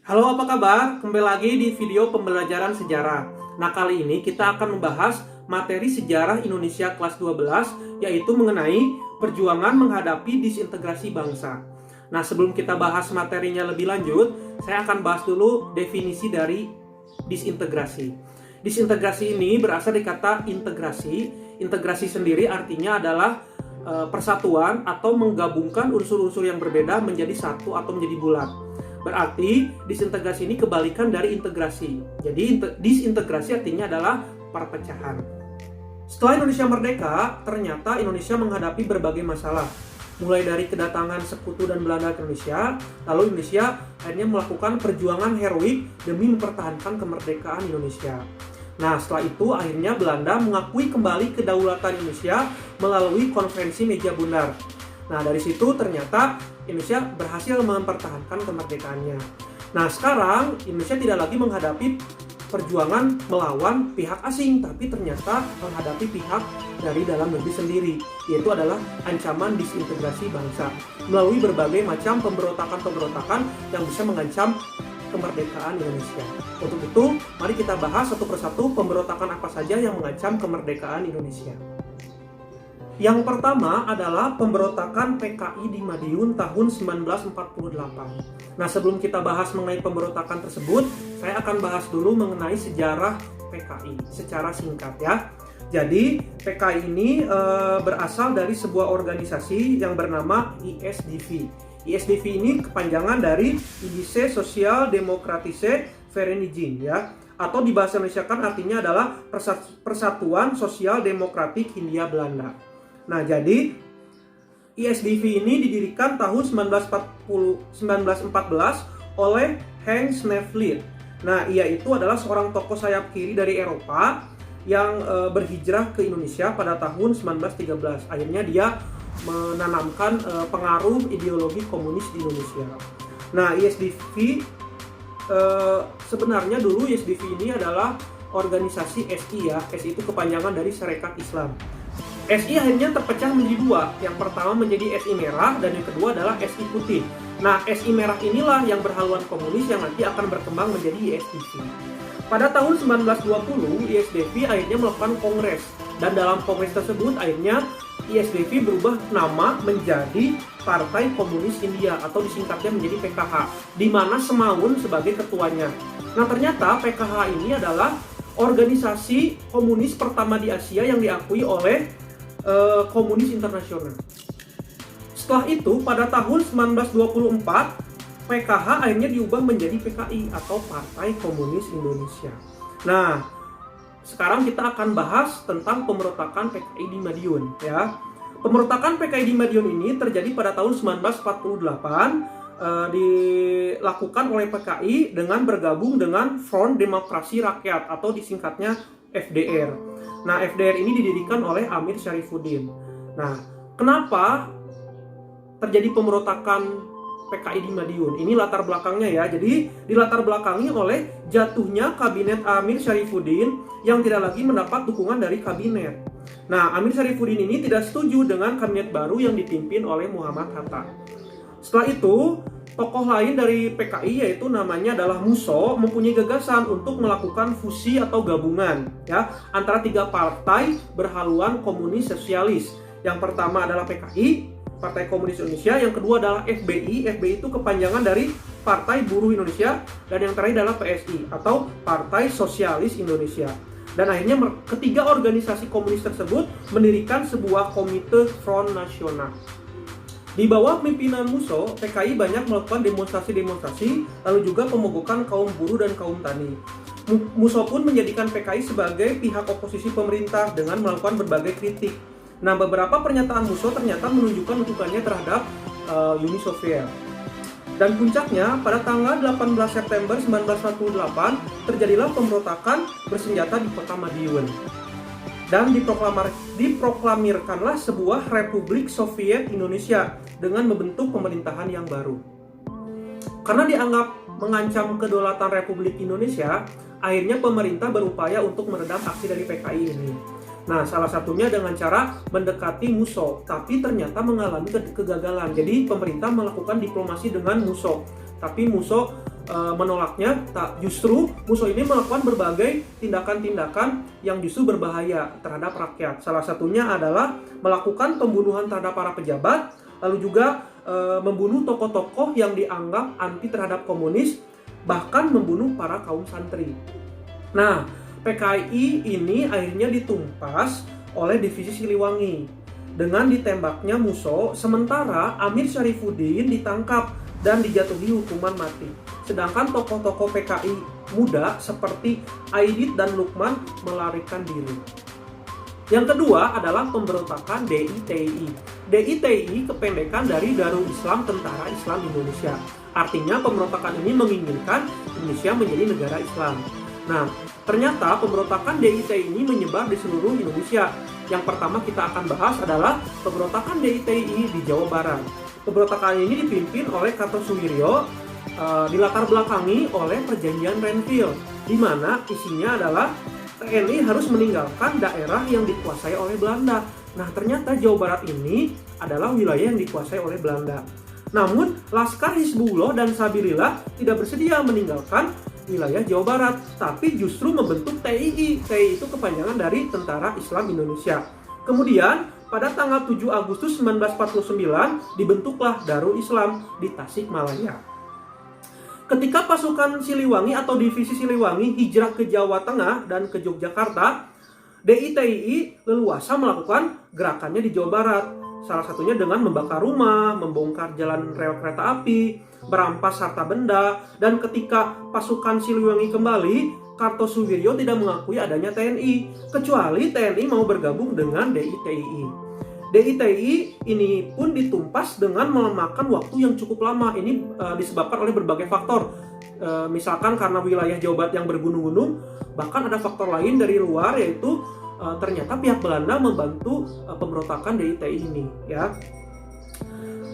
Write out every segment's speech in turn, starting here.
Halo, apa kabar? Kembali lagi di video pembelajaran sejarah. Nah, kali ini kita akan membahas materi sejarah Indonesia kelas 12, yaitu mengenai perjuangan menghadapi disintegrasi bangsa. Nah, sebelum kita bahas materinya lebih lanjut, saya akan bahas dulu definisi dari disintegrasi. Disintegrasi ini berasal dari kata integrasi. Integrasi sendiri artinya adalah persatuan atau menggabungkan unsur-unsur yang berbeda menjadi satu atau menjadi bulat. Berarti disintegrasi ini kebalikan dari integrasi. Jadi disintegrasi artinya adalah perpecahan. Setelah Indonesia merdeka, ternyata Indonesia menghadapi berbagai masalah. Mulai dari kedatangan sekutu dan Belanda ke Indonesia, lalu Indonesia akhirnya melakukan perjuangan heroik demi mempertahankan kemerdekaan Indonesia. Nah, setelah itu akhirnya Belanda mengakui kembali kedaulatan Indonesia melalui konferensi Meja Bundar. Nah, dari situ ternyata Indonesia berhasil mempertahankan kemerdekaannya. Nah, sekarang Indonesia tidak lagi menghadapi perjuangan melawan pihak asing, tapi ternyata menghadapi pihak dari dalam negeri sendiri, yaitu adalah ancaman disintegrasi bangsa melalui berbagai macam pemberontakan-pemberontakan yang bisa mengancam kemerdekaan Indonesia. Untuk itu, mari kita bahas satu persatu pemberontakan apa saja yang mengancam kemerdekaan Indonesia. Yang pertama adalah pemberontakan PKI di Madiun tahun 1948. Nah, sebelum kita bahas mengenai pemberontakan tersebut, saya akan bahas dulu mengenai sejarah PKI secara singkat ya. Jadi, PKI ini berasal dari sebuah organisasi yang bernama ISDV. ISDV ini kepanjangan dari Indische Sociaal Democratische Vereniging ya, atau di bahasa Indonesia kan artinya adalah Persatuan Sosial Demokratik Hindia Belanda. Nah, jadi ISDV ini didirikan tahun 1914 oleh Henk Snevely. Nah, ia itu adalah seorang tokoh sayap kiri dari Eropa yang berhijrah ke Indonesia pada tahun 1913. Akhirnya dia menanamkan pengaruh ideologi komunis di Indonesia. Nah, ISDV sebenarnya dulu ISDV ini adalah organisasi SI ya. SI itu kepanjangan dari Sarekat Islam. SI akhirnya terpecah menjadi dua. Yang pertama menjadi SI merah dan yang kedua adalah SI putih. Nah, SI merah inilah yang berhaluan komunis yang nanti akan berkembang menjadi ISDV. Pada tahun 1920, ISDV akhirnya melakukan kongres. Dan dalam kongres tersebut akhirnya ISDV berubah nama menjadi Partai Komunis India atau disingkatnya menjadi PKH, di mana Semaun sebagai ketuanya. Nah, ternyata PKH ini adalah organisasi komunis pertama di Asia yang diakui oleh komunis internasional. Setelah itu, pada tahun 1924, PKH akhirnya diubah menjadi PKI atau Partai Komunis Indonesia. Nah, sekarang kita akan bahas tentang pemberontakan PKI di Madiun ya. Pemberontakan PKI di Madiun ini terjadi pada tahun 1948, dilakukan oleh PKI dengan bergabung dengan Front Demokrasi Rakyat atau disingkatnya FDR. Nah, FDR ini didirikan oleh Amir Syarifuddin. Nah, kenapa terjadi pemberontakan PKI di Madiun? Ini latar belakangnya ya. Jadi dilatar belakangi oleh jatuhnya kabinet Amir Syarifuddin yang tidak lagi mendapat dukungan dari kabinet. Nah, Amir Syarifuddin ini tidak setuju dengan kabinet baru yang dipimpin oleh Muhammad Hatta. Setelah itu, tokoh lain dari PKI yaitu namanya adalah Musso mempunyai gagasan untuk melakukan fusi atau gabungan ya antara tiga partai berhaluan komunis sosialis. Yang pertama adalah PKI, Partai Komunis Indonesia, yang kedua adalah FBI. FBI itu kepanjangan dari Partai Buruh Indonesia, dan yang terakhir adalah PSI atau Partai Sosialis Indonesia. Dan akhirnya ketiga organisasi komunis tersebut mendirikan sebuah komite Front Nasional. Di bawah pimpinan Musso, PKI banyak melakukan demonstrasi-demonstrasi, lalu juga pemogokan kaum buruh dan kaum tani. Musso pun menjadikan PKI sebagai pihak oposisi pemerintah dengan melakukan berbagai kritik. Nah, beberapa pernyataan Musso ternyata menunjukkan dukungannya terhadap Uni Soviet. Dan puncaknya, pada tanggal 18 September 1948, terjadilah pemberontakan bersenjata di kota Madiun. Dan diproklamirkanlah sebuah Republik Soviet Indonesia dengan membentuk pemerintahan yang baru. Karena dianggap mengancam kedaulatan Republik Indonesia, akhirnya pemerintah berupaya untuk meredam aksi dari PKI ini. Nah, salah satunya dengan cara mendekati Musso, tapi ternyata mengalami kegagalan. Jadi pemerintah melakukan diplomasi dengan Musso, tapi Musso menolaknya, justru musuh ini melakukan berbagai tindakan-tindakan yang justru berbahaya terhadap rakyat. Salah satunya adalah melakukan pembunuhan terhadap para pejabat, lalu juga membunuh tokoh-tokoh yang dianggap anti terhadap komunis, bahkan membunuh para kaum santri. Nah, PKI ini akhirnya ditumpas oleh divisi Siliwangi dengan ditembaknya Musso, sementara Amir Syarifuddin ditangkap dan dijatuhi hukuman mati. Sedangkan tokoh-tokoh PKI muda seperti Aidit dan Lukman melarikan diri. Yang kedua adalah pemberontakan DITI. DITI kependekan dari Darul Islam Tentara Islam Indonesia. Artinya pemberontakan ini menginginkan Indonesia menjadi negara Islam. Nah, ternyata pemberontakan DITI ini menyebar di seluruh Indonesia. Yang pertama kita akan bahas adalah pemberontakan DITI di Jawa Barat. Pemberontakan ini dipimpin oleh Kartosuwiryo, dilatar belakangi oleh perjanjian Renville, di mana isinya adalah TNI harus meninggalkan daerah yang dikuasai oleh Belanda. Nah, ternyata Jawa Barat ini adalah wilayah yang dikuasai oleh Belanda. Namun, Laskar Hizbullah dan Sabilillah tidak bersedia meninggalkan wilayah Jawa Barat, tapi justru membentuk TII. TII itu kepanjangan dari Tentara Islam Indonesia. Kemudian, pada tanggal 7 Agustus 1949, dibentuklah Darul Islam di Tasikmalaya. Ketika pasukan Siliwangi atau divisi Siliwangi hijrah ke Jawa Tengah dan ke Yogyakarta, DITI leluasa melakukan gerakannya di Jawa Barat. Salah satunya dengan membakar rumah, membongkar jalan rel kereta api, merampas harta benda, dan ketika pasukan Siliwangi kembali, Kartosuwiryo tidak mengakui adanya TNI, kecuali TNI mau bergabung dengan DITI. DITI ini pun ditumpas dengan memakan waktu yang cukup lama. Ini disebabkan oleh berbagai faktor. Misalkan karena wilayah Jawa Barat yang bergunung-gunung, bahkan ada faktor lain dari luar, yaitu ternyata pihak Belanda membantu pemberontakan DITI ini. Ya.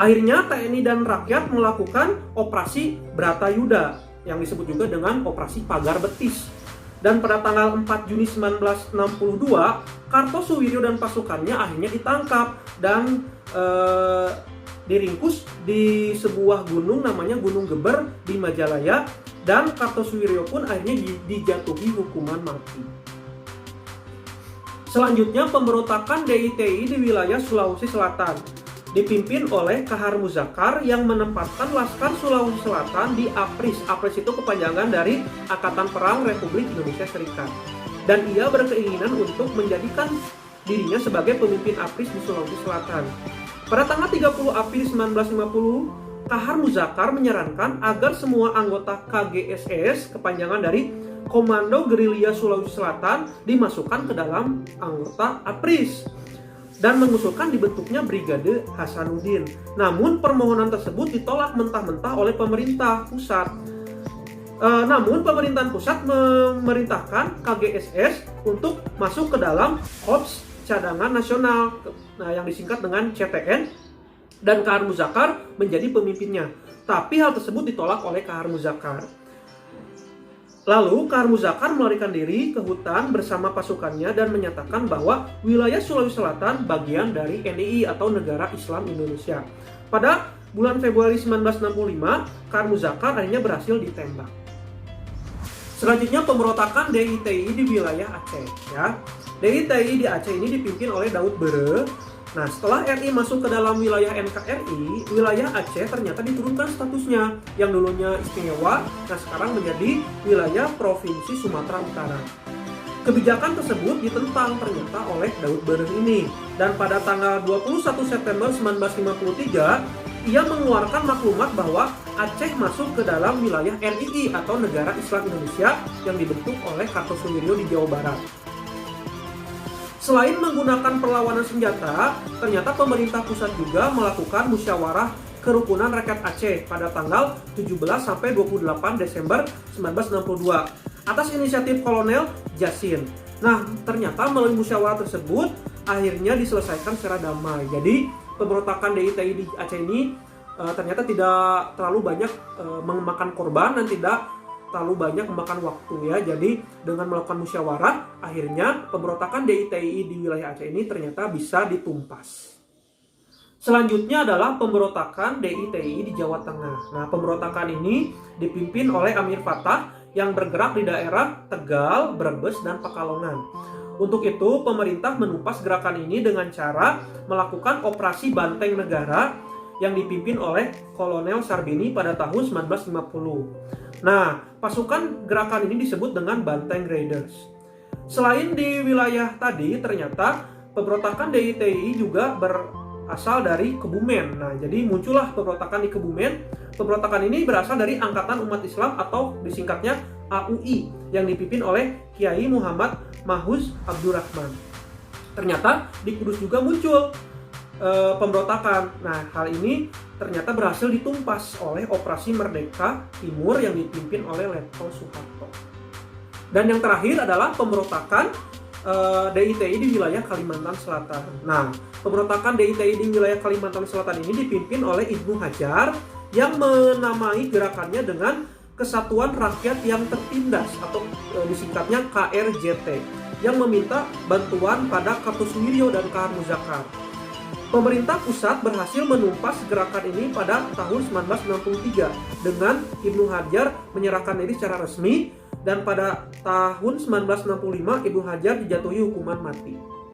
Akhirnya TNI dan rakyat melakukan operasi Bratayuda yang disebut juga dengan operasi Pagar Betis. Dan pada tanggal 4 Juni 1962, Kartosuwiryo dan pasukannya akhirnya ditangkap dan diringkus di sebuah gunung namanya Gunung Geber di Majalaya, dan Kartosuwiryo pun akhirnya dijatuhi hukuman mati. Selanjutnya pemberontakan DITI di wilayah Sulawesi Selatan dipimpin oleh Kahar Muzakar yang menempatkan Laskar Sulawesi Selatan di APRIS. APRIS itu kepanjangan dari Angkatan Perang Republik Indonesia Serikat. Dan ia berkeinginan untuk menjadikan dirinya sebagai pemimpin APRIS di Sulawesi Selatan. Pada tanggal 30 April 1950, Kahar Muzakar menyarankan agar semua anggota KGSS, kepanjangan dari Komando Gerilya Sulawesi Selatan, dimasukkan ke dalam anggota APRIS dan mengusulkan dibentuknya Brigade Hasanuddin. Namun permohonan tersebut ditolak mentah-mentah oleh pemerintah pusat. Namun pemerintahan pusat memerintahkan KGSS untuk masuk ke dalam Korps Cadangan Nasional, yang disingkat dengan CTN, dan Kahar Muzakar menjadi pemimpinnya. Tapi hal tersebut ditolak oleh Kahar Muzakar. Lalu Kahar Muzakar melarikan diri ke hutan bersama pasukannya dan menyatakan bahwa wilayah Sulawesi Selatan bagian dari NII atau Negara Islam Indonesia. Pada bulan Februari 1965, Kahar Muzakar akhirnya berhasil ditembak. Selanjutnya pemberontakan DITI di wilayah Aceh. Ya. DITI di Aceh ini dipimpin oleh Daud Bere. Nah, setelah RI masuk ke dalam wilayah NKRI, wilayah Aceh ternyata diturunkan statusnya. Yang dulunya istimewa, nah sekarang menjadi wilayah Provinsi Sumatera Utara. Kebijakan tersebut ditentang ternyata oleh Daud Bere ini. Dan pada tanggal 21 September 1953, ia mengeluarkan maklumat bahwa Aceh masuk ke dalam wilayah NII atau Negara Islam Indonesia yang dibentuk oleh Kartosuwiryo di Jawa Barat. Selain menggunakan perlawanan senjata, ternyata pemerintah pusat juga melakukan musyawarah kerukunan rakyat Aceh pada tanggal 17 sampai 28 Desember 1962 atas inisiatif Kolonel Jasin. Nah, ternyata melalui musyawarah tersebut akhirnya diselesaikan secara damai. Jadi, pemberontakan DITI di Aceh ini ternyata tidak terlalu banyak memakan korban dan tidak terlalu banyak memakan waktu ya. Jadi dengan melakukan musyawarah, akhirnya pemberontakan DITI di wilayah Aceh ini ternyata bisa ditumpas. Selanjutnya adalah pemberontakan DITI di Jawa Tengah. Nah, pemberontakan ini dipimpin oleh Amir Fattah yang bergerak di daerah Tegal, Brebes, dan Pekalongan. Untuk itu, pemerintah menumpas gerakan ini dengan cara melakukan operasi Banteng Negara yang dipimpin oleh Kolonel Sarbini pada tahun 1950. Nah, pasukan gerakan ini disebut dengan Banteng Raiders. Selain di wilayah tadi, ternyata pemberontakan DITI juga berasal dari Kebumen. Nah, jadi muncullah pemberontakan di Kebumen. Pemberontakan ini berasal dari Angkatan Umat Islam atau disingkatnya AUI yang dipimpin oleh Kiai Muhammad Mahuz Abdurrahman. Ternyata di Kudus juga muncul pemberontakan. Nah, hal ini ternyata berhasil ditumpas oleh Operasi Merdeka Timur yang dipimpin oleh Letnan Soeharto. Dan yang terakhir adalah pemberontakan DITI di wilayah Kalimantan Selatan. Nah, pemberontakan DITI di wilayah Kalimantan Selatan ini dipimpin oleh Ibnu Hajar yang menamai gerakannya dengan Kesatuan Rakyat yang Tertindas atau disingkatnya KRJT yang meminta bantuan pada Kartosuwiryo dan K.H. Muzakar. Pemerintah pusat berhasil menumpas gerakan ini pada tahun 1963 dengan Ibnu Hajar menyerahkan diri secara resmi, dan pada tahun 1965 Ibnu Hajar dijatuhi hukuman mati.